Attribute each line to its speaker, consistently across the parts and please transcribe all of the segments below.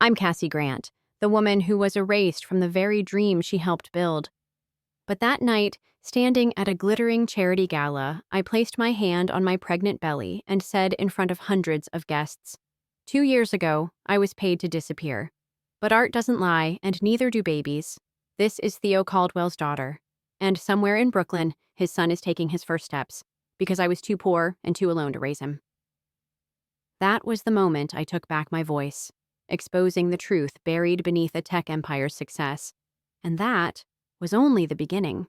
Speaker 1: I'm Cassie Grant, the woman who was erased from the very dream she helped build. But that night, standing at a glittering charity gala, I placed my hand on my pregnant belly and said in front of hundreds of guests, 2 years ago, I was paid to disappear. But art doesn't lie, and neither do babies. This is Theo Caldwell's daughter. And somewhere in Brooklyn, his son is taking his first steps, because I was too poor and too alone to raise him. That was the moment I took back my voice, exposing the truth buried beneath a tech empire's success. And that was only the beginning.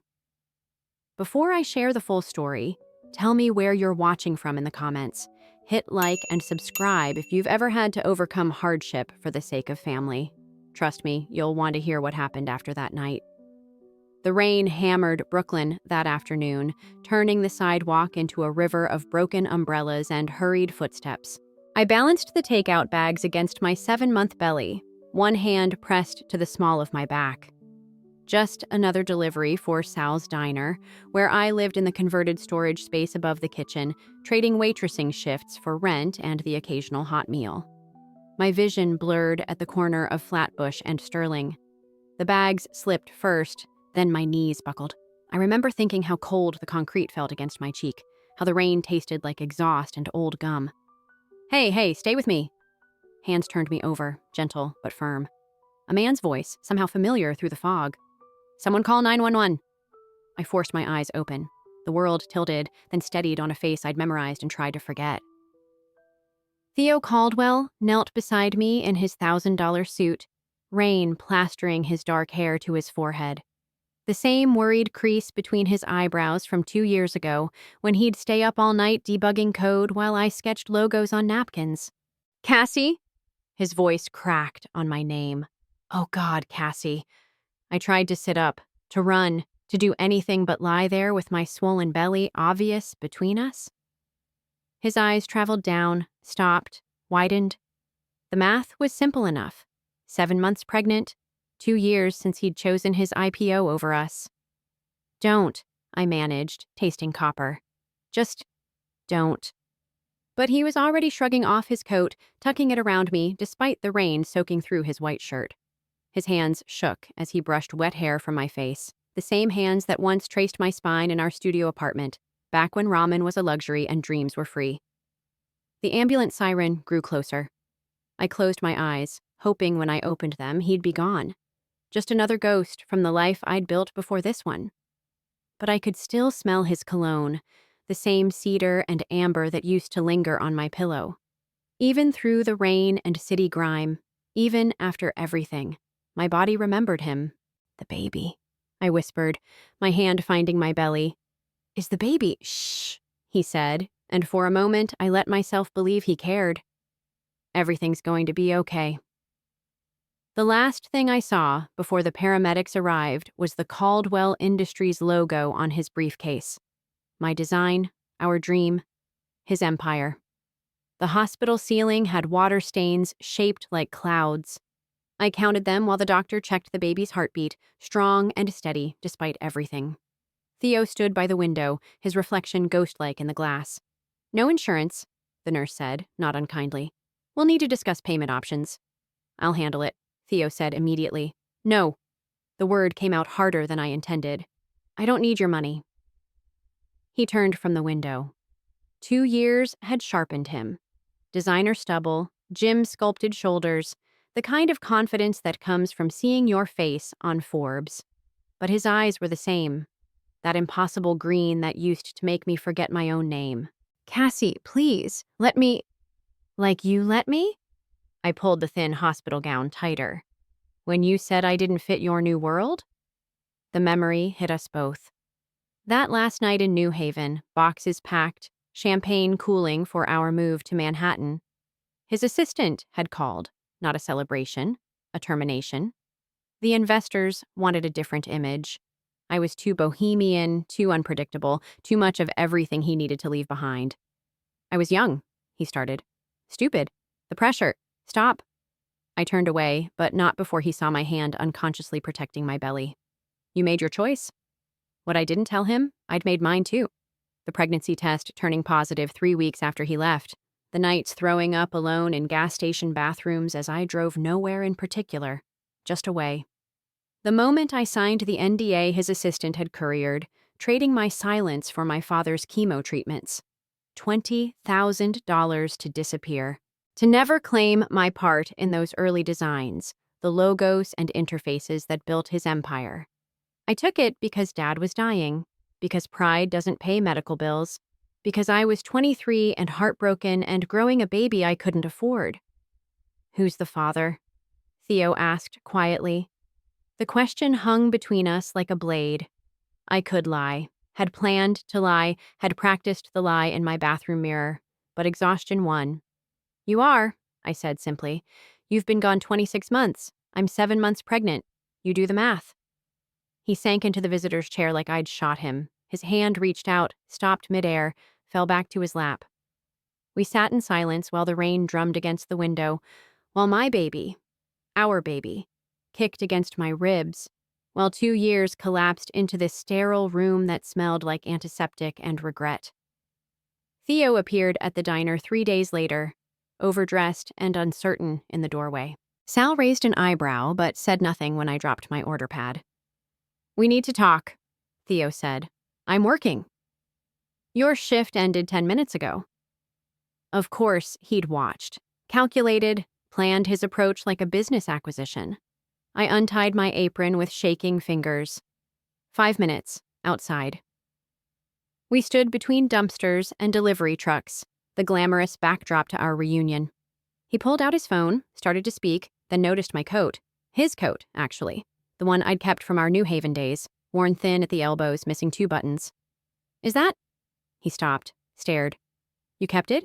Speaker 1: Before I share the full story, tell me where you're watching from in the comments. Hit like and subscribe if you've ever had to overcome hardship for the sake of family. Trust me, you'll want to hear what happened after that night. The rain hammered Brooklyn that afternoon, turning the sidewalk into a river of broken umbrellas and hurried footsteps. I balanced the takeout bags against my 7-month belly, one hand pressed to the small of my back. Just another delivery for Sal's Diner, where I lived in the converted storage space above the kitchen, trading waitressing shifts for rent and the occasional hot meal. My vision blurred at the corner of Flatbush and Sterling. The bags slipped first, then my knees buckled. I remember thinking how cold the concrete felt against my cheek, how the rain tasted like exhaust and old gum. Hey, stay with me. Hands turned me over, gentle but firm. A man's voice, somehow familiar through the fog. Someone call 911. I forced my eyes open. The world tilted, then steadied on a face I'd memorized and tried to forget. Theo Caldwell knelt beside me in his $1,000 suit, rain plastering his dark hair to his forehead. The same worried crease between his eyebrows from 2 years ago when he'd stay up all night debugging code while I sketched logos on napkins. Cassie? His voice cracked on my name. Oh God, Cassie. I tried to sit up, to run, to do anything but lie there with my swollen belly obvious between us. His eyes traveled down, stopped, widened. The math was simple enough. 7 months pregnant, 2 years since he'd chosen his IPO over us. Don't, I managed, tasting copper. Just don't. But he was already shrugging off his coat, tucking it around me despite the rain soaking through his white shirt. His hands shook as he brushed wet hair from my face, the same hands that once traced my spine in our studio apartment, back when ramen was a luxury and dreams were free. The ambulance siren grew closer. I closed my eyes, hoping when I opened them he'd be gone. Just another ghost from the life I'd built before this one. But I could still smell his cologne, the same cedar and amber that used to linger on my pillow. Even through the rain and city grime, even after everything, my body remembered him. The baby, I whispered, my hand finding my belly. Is the baby? Shh, he said, and for a moment I let myself believe he cared. Everything's going to be okay. The last thing I saw before the paramedics arrived was the Caldwell Industries logo on his briefcase. My design, our dream, his empire. The hospital ceiling had water stains shaped like clouds. I counted them while the doctor checked the baby's heartbeat, strong and steady despite everything. Theo stood by the window, his reflection ghost-like in the glass. No insurance, the nurse said, not unkindly. We'll need to discuss payment options. I'll handle it, Theo said immediately. No. The word came out harder than I intended. I don't need your money. He turned from the window. 2 years had sharpened him. Designer stubble, gym-sculpted shoulders, the kind of confidence that comes from seeing your face on Forbes. But his eyes were the same, that impossible green that used to make me forget my own name. Cassie, please, let me... Like you let me? I pulled the thin hospital gown tighter. When you said I didn't fit your new world? The memory hit us both. That last night in New Haven, boxes packed, champagne cooling for our move to Manhattan. His assistant had called. Not a celebration, a termination. The investors wanted a different image. I was too bohemian, too unpredictable, too much of everything he needed to leave behind. I was young, he started. Stupid. The pressure. Stop. I turned away, but not before he saw my hand unconsciously protecting my belly. You made your choice. What I didn't tell him, I'd made mine too. The pregnancy test turning positive 3 weeks after he left. The nights throwing up alone in gas station bathrooms as I drove nowhere in particular, just away. The moment I signed the NDA his assistant had couriered, trading my silence for my father's chemo treatments. $20,000 to disappear. To never claim my part in those early designs, the logos and interfaces that built his empire. I took it because Dad was dying, because pride doesn't pay medical bills, because I was 23 and heartbroken and growing a baby I couldn't afford. "Who's the father?" Theo asked quietly. The question hung between us like a blade. I could lie, had planned to lie, had practiced the lie in my bathroom mirror, but exhaustion won. "You are," I said simply. "You've been gone 26 months. I'm 7 months pregnant. You do the math." He sank into the visitor's chair like I'd shot him. His hand reached out, stopped midair, fell back to his lap. We sat in silence while the rain drummed against the window, while my baby, our baby, kicked against my ribs, while 2 years collapsed into this sterile room that smelled like antiseptic and regret. Theo appeared at the diner 3 days later, overdressed and uncertain in the doorway. Sal raised an eyebrow but said nothing when I dropped my order pad. "We need to talk," Theo said. "I'm working." "Your shift ended 10 minutes ago." Of course, he'd watched, calculated, planned his approach like a business acquisition. I untied my apron with shaking fingers. 5 minutes, outside. We stood between dumpsters and delivery trucks, the glamorous backdrop to our reunion. He pulled out his phone, started to speak, then noticed my coat. His coat, actually. The one I'd kept from our New Haven days, worn thin at the elbows, missing 2 buttons. "Is that—" He stopped, stared. "You kept it?"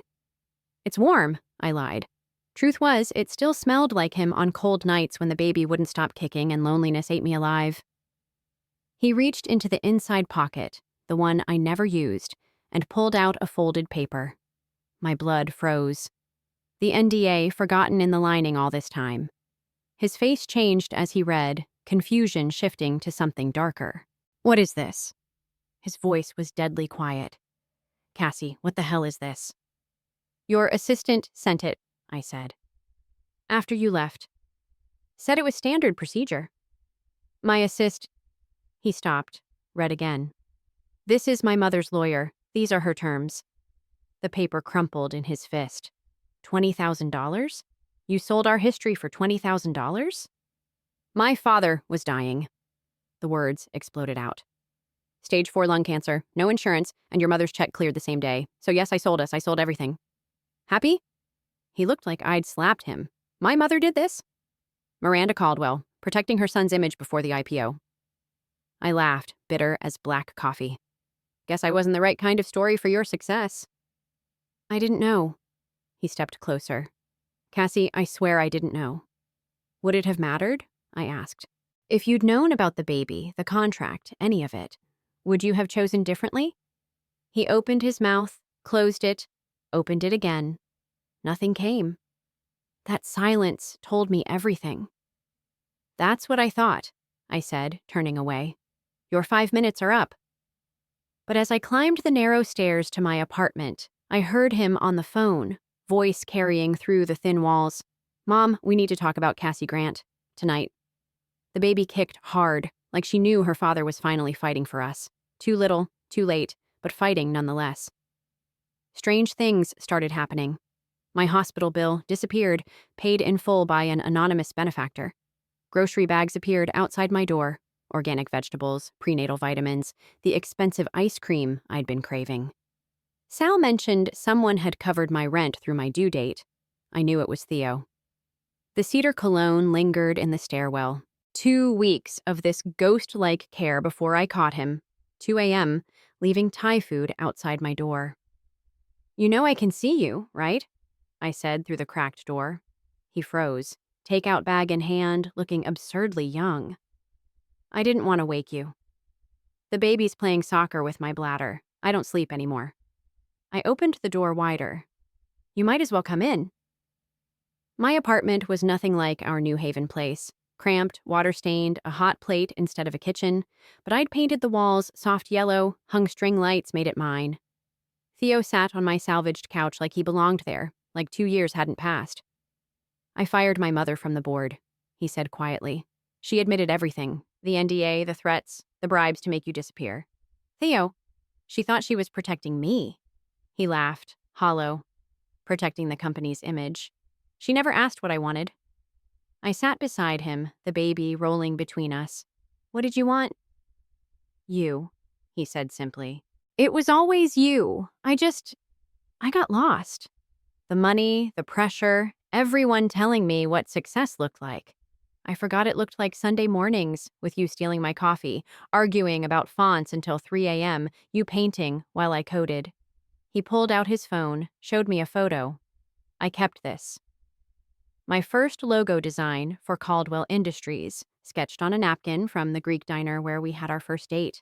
Speaker 1: "It's warm," I lied. Truth was, it still smelled like him on cold nights when the baby wouldn't stop kicking and loneliness ate me alive. He reached into the inside pocket, the one I never used, and pulled out a folded paper. My blood froze. The NDA forgotten in the lining all this time. His face changed as he read, confusion shifting to something darker. "What is this?" His voice was deadly quiet. "Cassie, what the hell is this?" "Your assistant sent it," I said. "After you left. Said it was standard procedure." "My assist—" He stopped, read again. "This is my mother's lawyer. These are her terms." The paper crumpled in his fist. $20,000? You sold our history for $20,000? "My father was dying." The words exploded out. "Stage 4 lung cancer, no insurance, and your mother's check cleared the same day. So yes, I sold us. I sold everything." "Happy?" He looked like I'd slapped him. "My mother did this?" "Miranda Caldwell, protecting her son's image before the IPO." I laughed, bitter as black coffee. "Guess I wasn't the right kind of story for your success." "I didn't know." He stepped closer. "Cassie, I swear I didn't know." "Would it have mattered?" I asked. "If you'd known about the baby, the contract, any of it, would you have chosen differently?" He opened his mouth, closed it, opened it again. Nothing came. That silence told me everything. "That's what I thought," I said, turning away. "Your 5 minutes are up." But as I climbed the narrow stairs to my apartment, I heard him on the phone, voice carrying through the thin walls. "Mom, we need to talk about Cassie Grant. Tonight." The baby kicked hard, like she knew her father was finally fighting for us. Too little, too late, but fighting nonetheless. Strange things started happening. My hospital bill disappeared, paid in full by an anonymous benefactor. Grocery bags appeared outside my door. Organic vegetables, prenatal vitamins, the expensive ice cream I'd been craving. Sal mentioned someone had covered my rent through my due date. I knew it was Theo. The cedar cologne lingered in the stairwell. 2 weeks of this ghost-like care before I caught him. 2 a.m., leaving Thai food outside my door. "You know I can see you, right?" I said through the cracked door. He froze, takeout bag in hand, looking absurdly young. "I didn't want to wake you. The baby's playing soccer with my bladder. I don't sleep anymore." I opened the door wider. "You might as well come in." My apartment was nothing like our New Haven place. Cramped, water-stained, a hot plate instead of a kitchen, but I'd painted the walls soft yellow, hung string lights made it mine. Theo sat on my salvaged couch like he belonged there, like 2 years hadn't passed. I fired my mother from the board, he said quietly. She admitted everything, the NDA, the threats, the bribes to make you disappear. Theo, she thought she was protecting me. He laughed, hollow, protecting the company's image. She never asked what I wanted. I sat beside him, the baby rolling between us. What did you want? You, he said simply. It was always you. I got lost. The money, the pressure, everyone telling me what success looked like. I forgot it looked like Sunday mornings with you stealing my coffee, arguing about fonts until 3 a.m., you painting while I coded. He pulled out his phone, showed me a photo. I kept this. My first logo design for Caldwell Industries, sketched on a napkin from the Greek diner where we had our first date.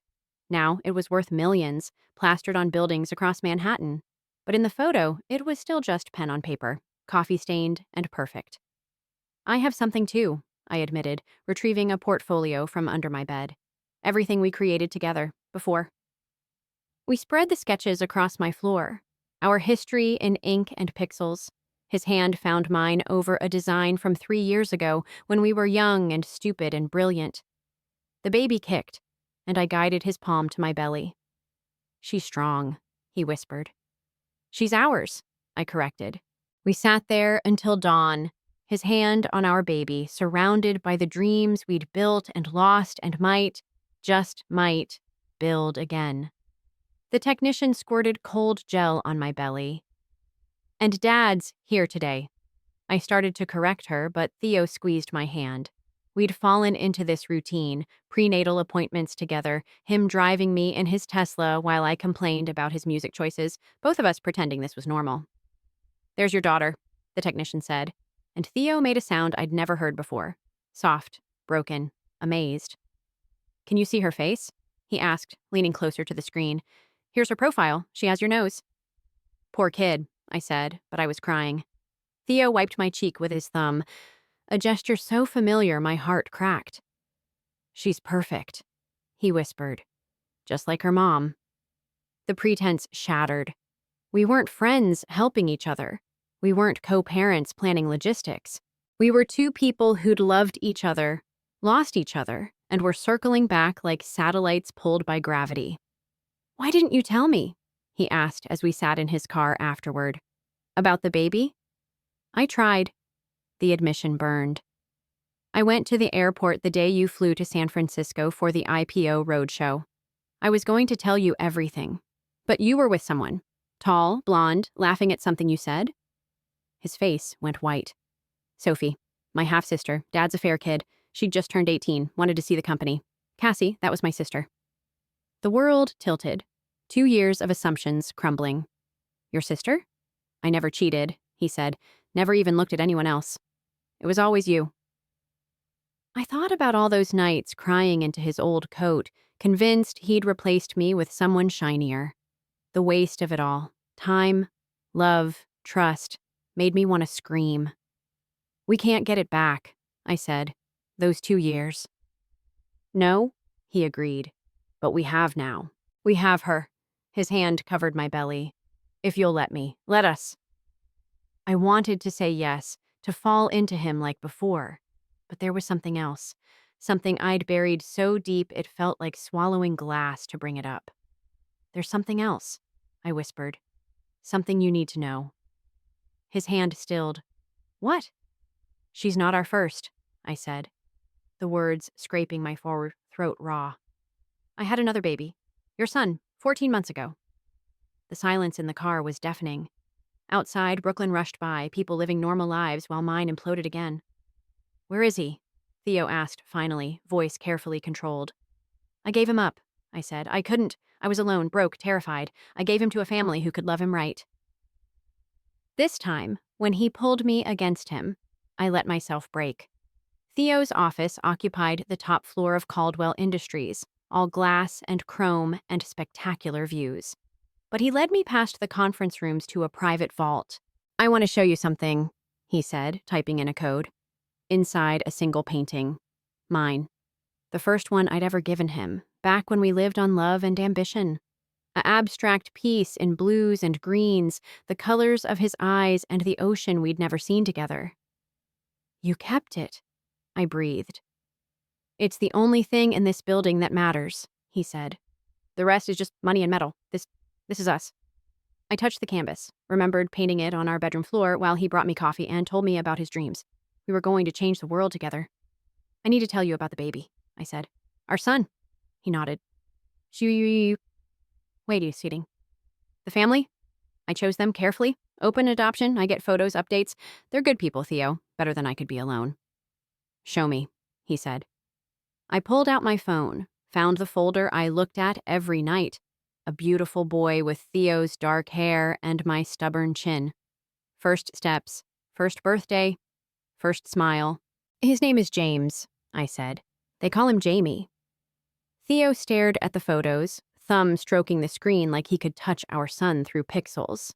Speaker 1: Now it was worth millions, plastered on buildings across Manhattan. But in the photo, it was still just pen on paper, coffee-stained and perfect. I have something too, I admitted, retrieving a portfolio from under my bed. Everything we created together, before. We spread the sketches across my floor, our history in ink and pixels. His hand found mine over a design from 3 years ago when we were young and stupid and brilliant. The baby kicked, and I guided his palm to my belly. She's strong, he whispered. She's ours, I corrected. We sat there until dawn, his hand on our baby, surrounded by the dreams we'd built and lost and just might, build again. The technician squirted cold gel on my belly. And Dad's here today. I started to correct her, but Theo squeezed my hand. We'd fallen into this routine, prenatal appointments together, him driving me in his Tesla while I complained about his music choices, both of us pretending this was normal. There's your daughter, the technician said, and Theo made a sound I'd never heard before. Soft, broken, amazed. Can you see her face? He asked, leaning closer to the screen. Here's her profile. She has your nose. Poor kid, I said, but I was crying. Theo wiped my cheek with his thumb, a gesture so familiar my heart cracked. She's perfect, he whispered, just like her mom. The pretense shattered. We weren't friends helping each other. We weren't co-parents planning logistics. We were two people who'd loved each other, lost each other, and were circling back like satellites pulled by gravity. Why didn't you tell me? He asked as we sat in his car afterward. About the baby? I tried. The admission burned. I went to the airport the day you flew to San Francisco for the IPO roadshow. I was going to tell you everything. But you were with someone. Tall, blonde, laughing at something you said. His face went white. Sophie, my half-sister, Dad's a fair kid. She'd just turned 18, wanted to see the company. Cassie, that was my sister. The world tilted. 2 years of assumptions crumbling. Your sister? I never cheated, he said. Never even looked at anyone else. It was always you. I thought about all those nights crying into his old coat, convinced he'd replaced me with someone shinier. The waste of it all, time, love, trust, made me want to scream. We can't get it back, I said. Those 2 years. No, he agreed. But we have now. We have her. His hand covered my belly. If you'll let me, let us. I wanted to say yes, to fall into him like before. But there was something else. Something I'd buried so deep it felt like swallowing glass to bring it up. There's something else, I whispered. Something you need to know. His hand stilled. What? She's not our first, I said, the words scraping my forward throat raw. I had another baby. Your son, 14 months ago. The silence in the car was deafening. Outside, Brooklyn rushed by, people living normal lives while mine imploded again. Where is he? Theo asked finally, voice carefully controlled. I gave him up, I said. I couldn't. I was alone, broke, terrified. I gave him to a family who could love him right. This time, when he pulled me against him, I let myself break. Theo's office occupied the top floor of Caldwell Industries, all glass and chrome and spectacular views. But he led me past the conference rooms to a private vault. I want to show you something, he said, typing in a code. Inside a single painting. Mine. The first one I'd ever given him, back when we lived on love and ambition. A abstract piece in blues and greens, the colors of his eyes and the ocean we'd never seen together. You kept it, I breathed. It's the only thing in this building that matters, he said. The rest is just money and metal. This is us. I touched the canvas, remembered painting it on our bedroom floor while he brought me coffee and told me about his dreams. We were going to change the world together. I need to tell you about the baby, I said. Our son. He nodded. Wait, he's sitting. The family? I chose them carefully. Open adoption, I get photos, updates. They're good people, Theo. Better than I could be alone. Show me, he said. I pulled out my phone, found the folder I looked at every night. A beautiful boy with Theo's dark hair and my stubborn chin. First steps, first birthday, first smile. His name is James, I said. They call him Jamie. Theo stared at the photos, thumb stroking the screen like he could touch our son through pixels.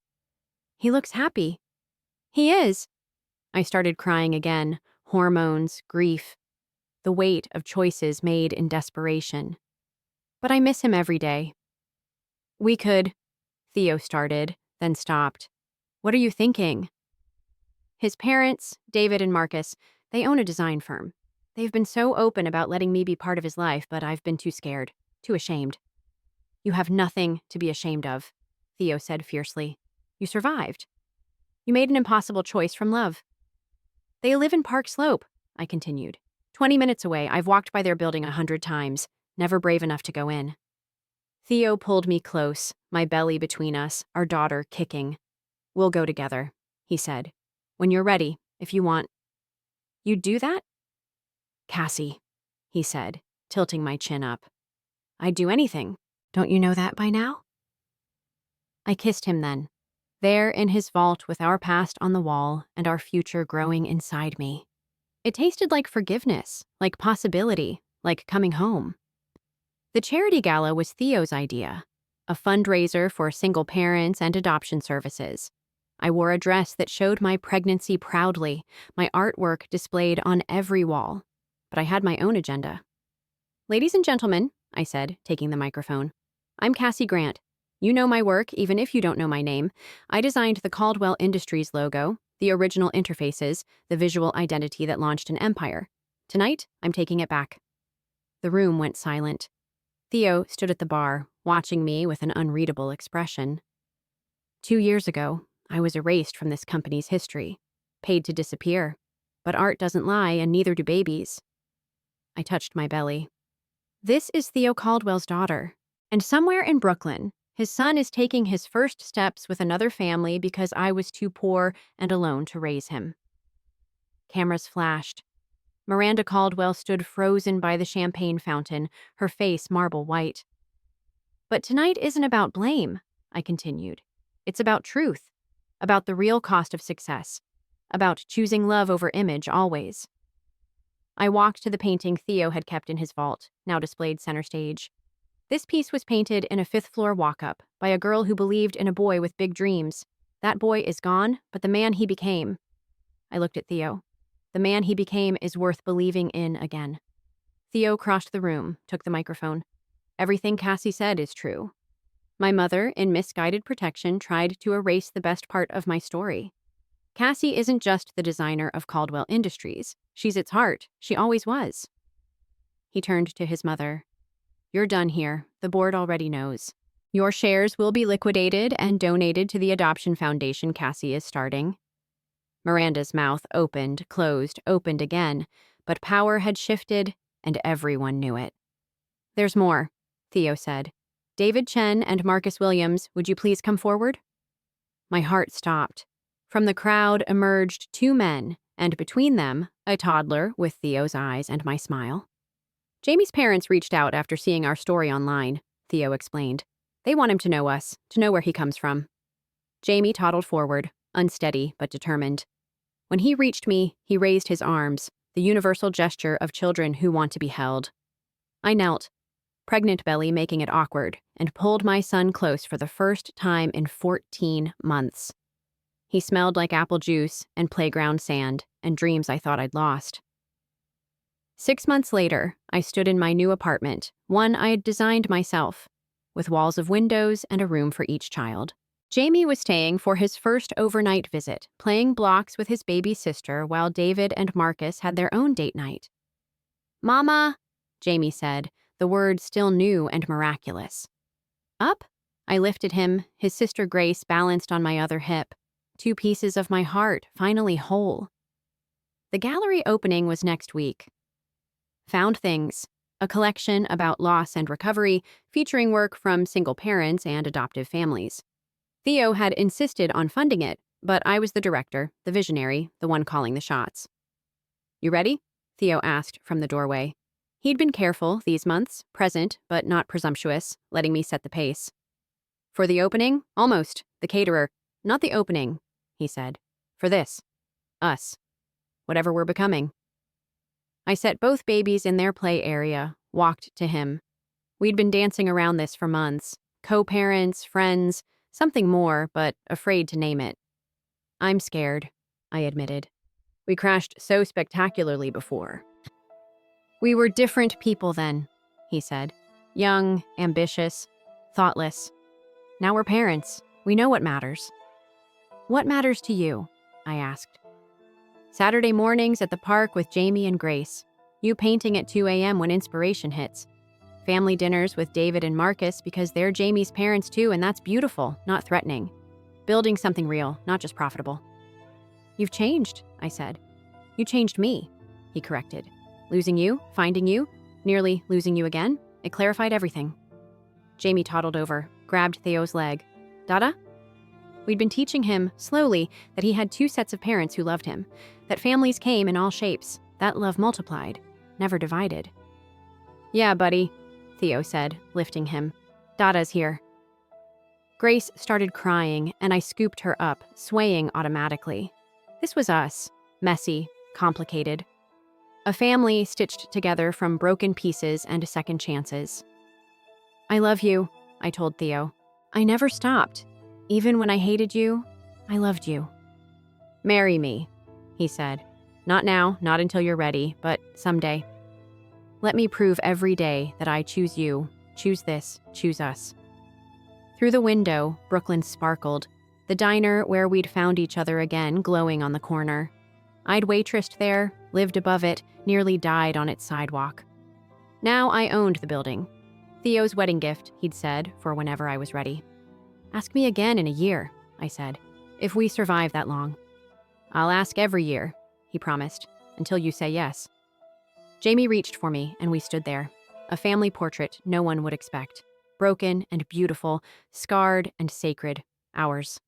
Speaker 1: He looks happy. He is. I started crying again. Hormones, grief, the weight of choices made in desperation. But I miss him every day. We could, Theo started, then stopped. What are you thinking? His parents, David and Marcus, they own a design firm. They've been so open about letting me be part of his life, but I've been too scared, too ashamed. You have nothing to be ashamed of, Theo said fiercely. You survived. You made an impossible choice from love. They live in Park Slope, I continued. 20 minutes away, I've walked by their building 100 times, never brave enough to go in. Theo pulled me close, my belly between us, our daughter kicking. We'll go together, he said. When you're ready, if you want. You'd do that? Cassie, he said, tilting my chin up. I'd do anything. Don't you know that by now? I kissed him then, there in his vault with our past on the wall and our future growing inside me. It tasted like forgiveness, like possibility, like coming home. The charity gala was Theo's idea, a fundraiser for single parents and adoption services. I wore a dress that showed my pregnancy proudly, my artwork displayed on every wall. But I had my own agenda. Ladies and gentlemen, I said, taking the microphone, I'm Cassie Grant. You know my work, even if you don't know my name. I designed the Caldwell Industries logo, the original interfaces, the visual identity that launched an empire. Tonight, I'm taking it back. The room went silent. Theo stood at the bar, watching me with an unreadable expression. 2 years ago, I was erased from this company's history, paid to disappear. But art doesn't lie, and neither do babies. I touched my belly. This is Theo Caldwell's daughter, and somewhere in Brooklyn, his son is taking his first steps with another family because I was too poor and alone to raise him. Cameras flashed. Miranda Caldwell stood frozen by the champagne fountain, her face marble white. But tonight isn't about blame, I continued. It's about truth, about the real cost of success, about choosing love over image always. I walked to the painting Theo had kept in his vault, now displayed center stage. This piece was painted in a 5th-floor walk-up by a girl who believed in a boy with big dreams. That boy is gone, but the man he became. I looked at Theo. The man he became is worth believing in again. Theo crossed the room, took the microphone. Everything Cassie said is true. My mother, in misguided protection, tried to erase the best part of my story. Cassie isn't just the designer of Caldwell Industries. She's its heart. She always was. He turned to his mother. You're done here. The board already knows. Your shares will be liquidated and donated to the adoption foundation Cassie is starting. Miranda's mouth opened, closed, opened again, but power had shifted, and everyone knew it. There's more, Theo said. David Chen and Marcus Williams, would you please come forward? My heart stopped. From the crowd emerged 2 men, and between them, a toddler with Theo's eyes and my smile. Jamie's parents reached out after seeing our story online, Theo explained. They want him to know us, to know where he comes from. Jamie toddled forward, unsteady but determined. When he reached me, he raised his arms, the universal gesture of children who want to be held. I knelt, pregnant belly making it awkward, and pulled my son close for the first time in 14 months. He smelled like apple juice and playground sand and dreams I thought I'd lost. 6 months later, I stood in my new apartment, one I had designed myself. with walls of windows and a room for each child. Jamie was staying for his first overnight visit, playing blocks with his baby sister while David and Marcus had their own date night. "Mama," Jamie said, the word still new and miraculous. "Up?" I lifted him, his sister Grace balanced on my other hip. 2 pieces of my heart, finally whole. The gallery opening was next week. Found Things, a collection about loss and recovery, featuring work from single parents and adoptive families. Theo had insisted on funding it, but I was the director, the visionary, the one calling the shots. "You ready?" Theo asked from the doorway. He'd been careful these months, present but not presumptuous, letting me set the pace. "For the opening? Almost. The caterer. Not the opening," he said. "For this. Us. Whatever we're becoming." I set both babies in their play area, walked to him. We'd been dancing around this for months. Co-parents, friends, something more, but afraid to name it. "I'm scared," I admitted. "We crashed so spectacularly before." "We were different people then," he said. "Young, ambitious, thoughtless. Now we're parents. We know what matters." "What matters to you?" I asked. "Saturday mornings at the park with Jamie and Grace. You painting at 2 a.m. when inspiration hits. Family dinners with David and Marcus because they're Jamie's parents too, and that's beautiful, not threatening. Building something real, not just profitable." "You've changed," I said. "You changed me," he corrected. "Losing you, finding you, nearly losing you again, it clarified everything." Jamie toddled over, grabbed Theo's leg. "Dada?" We'd been teaching him, slowly, that he had 2 sets of parents who loved him, that families came in all shapes, that love multiplied, never divided. "Yeah, buddy," Theo said, lifting him. "Dada's here." Grace started crying, and I scooped her up, swaying automatically. This was us, messy, complicated. A family stitched together from broken pieces and second chances. "I love you," I told Theo. "I never stopped. Even when I hated you, I loved you." "Marry me," he said. "Not now, not until you're ready, but someday. Let me prove every day that I choose you, choose this, choose us." Through the window, Brooklyn sparkled, the diner where we'd found each other again glowing on the corner. I'd waitressed there, lived above it, nearly died on its sidewalk. Now I owned the building. Theo's wedding gift, he'd said, for whenever I was ready. "Ask me again in a year," I said, "if we survive that long." "I'll ask every year," he promised, "until you say yes." Jamie reached for me, and we stood there. A family portrait no one would expect. Broken and beautiful, scarred and sacred, ours.